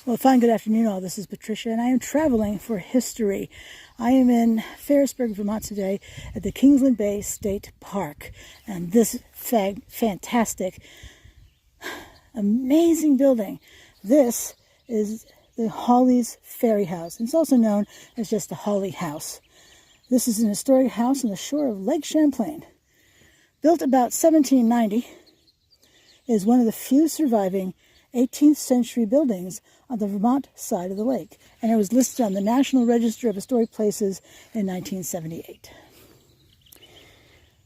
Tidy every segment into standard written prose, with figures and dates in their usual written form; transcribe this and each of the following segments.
Well, fine, good afternoon all. This is Patricia, and I am traveling for history. I am in Ferrisburg, Vermont today at the Kingsland Bay State Park. And this fantastic, amazing building, this is the Hawley's Ferry House. And it's also known as just the Hawley House. This is an historic house on the shore of Lake Champlain. Built about 1790, it is one of the few surviving 18th century buildings on the Vermont side of the lake, and it was listed on the National Register of Historic Places in 1978.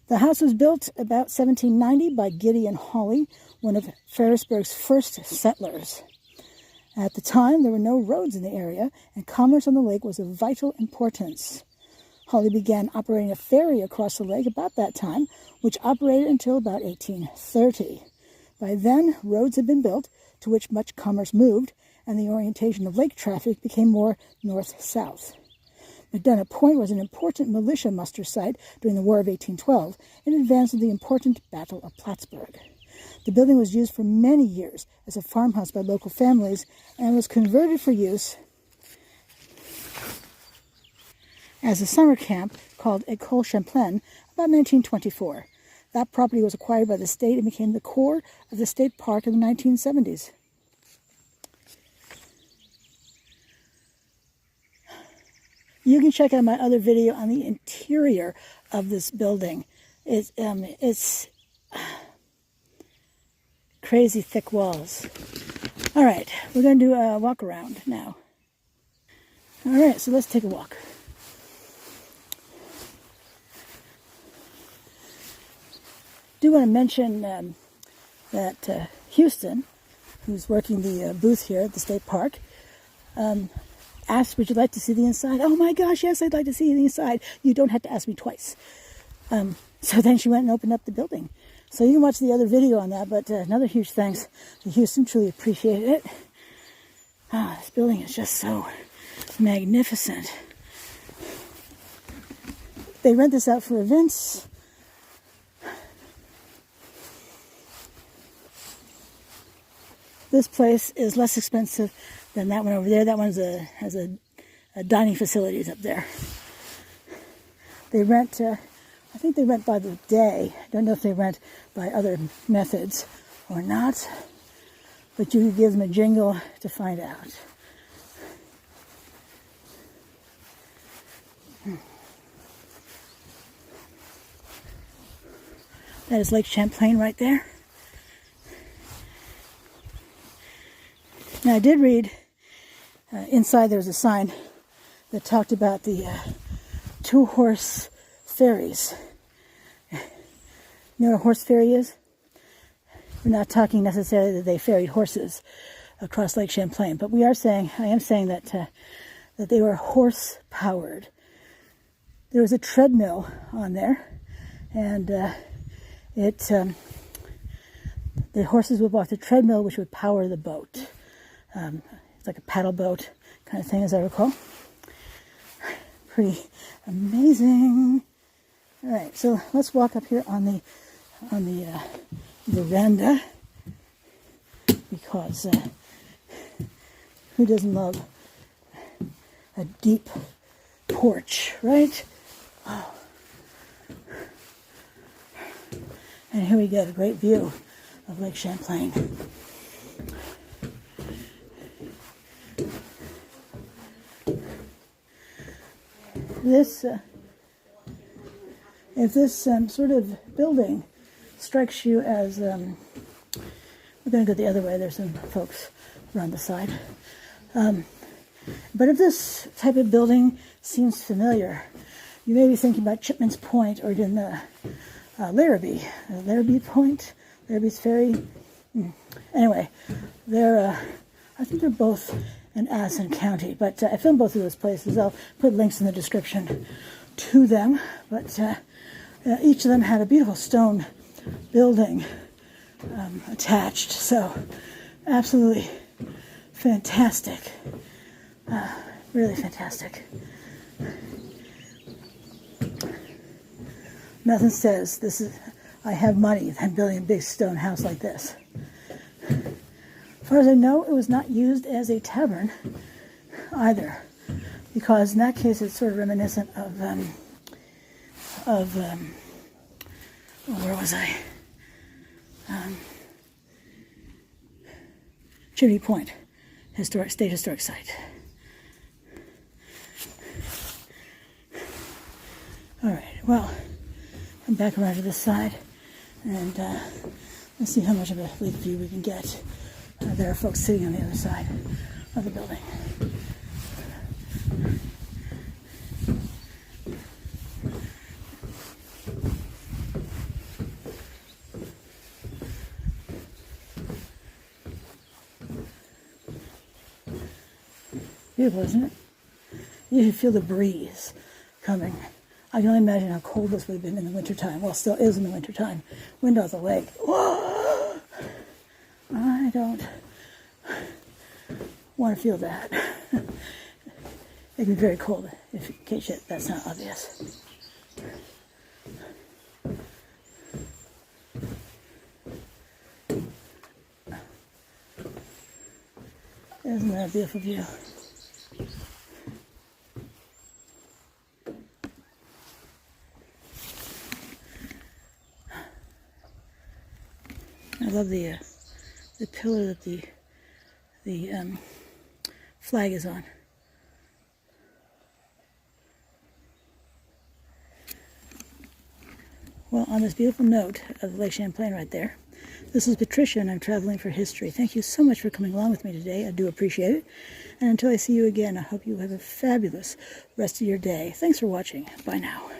The house was built about 1790 by Gideon Hawley, one of Ferrisburg's first settlers. At the time, there were no roads in the area, and commerce on the lake was of vital importance. Hawley began operating a ferry across the lake about that time, which operated until about 1830. By then, roads had been built, to which much commerce moved, and the orientation of lake traffic became more north-south. McDonough Point was an important militia muster site during the War of 1812 in advance of the important Battle of Plattsburgh. The building was used for many years as a farmhouse by local families and was converted for use as a summer camp called École Champlain about 1924. That property was acquired by the state and became the core of the state park in the 1970s. You can check out my other video on the interior of this building. It's crazy thick walls. All right, we're going to do a walk around now. All right, so let's take a walk. I do want to mention that Houston, who's working the booth here at the state park, asked, would you like to see the inside? Oh my gosh, yes, I'd like to see the inside. You don't have to ask me twice. So then she went and opened up the building. So you can watch the other video on that, but another huge thanks to Houston. Truly appreciated it. This building is just so magnificent. They rent this out for events. This place is less expensive than that one over there. That one has a dining facilities up there. They rent, I think they rent by the day. I don't know if they rent by other methods or not, but you can give them a jingle to find out. That is Lake Champlain right there. Now, I did read inside there was a sign that talked about the two-horse ferries. You know what a horse ferry is? We're not talking necessarily that they ferried horses across Lake Champlain, but I am saying that they were horse-powered. There was a treadmill on there, and the horses would walk the treadmill, which would power the boat. It's like a paddle boat kind of thing, as I recall. Pretty amazing. All right, so let's walk up here on the veranda, because who doesn't love a deep porch, right? Oh. And here we get a great view of Lake Champlain. If this sort of building strikes you as, we're going to go the other way, there's some folks around the side. But if this type of building seems familiar, you may be thinking about Chipman's Point or even Larrabee. Larrabee Point, Larrabee's Ferry. Anyway, I think they're both in Addison County, but I filmed both of those places. I'll put links in the description to them, but each of them had a beautiful stone building attached, so absolutely fantastic, really fantastic. Nothing says I have money than building a big stone house like this. As far as I know, it was not used as a tavern either, because in that case it's sort of reminiscent of where was I? Chimney Point, state historic site. All right, well, come back around to this side, and let's see how much of a lake view we can get. There are folks sitting on the other side of the building. Beautiful, isn't it? You should feel the breeze coming. I can only imagine how cold this would have been in the wintertime. Well, still is in the wintertime. Wind out the lake. Whoa! I don't want to feel that. It can be very cold, in case that's not obvious. Isn't that a beautiful view? I love the pillar that the flag is on. Well, on this beautiful note of Lake Champlain right there, this is Patricia, and I'm traveling for history. Thank you so much for coming along with me today. I do appreciate it. And until I see you again, I hope you have a fabulous rest of your day. Thanks for watching. Bye now.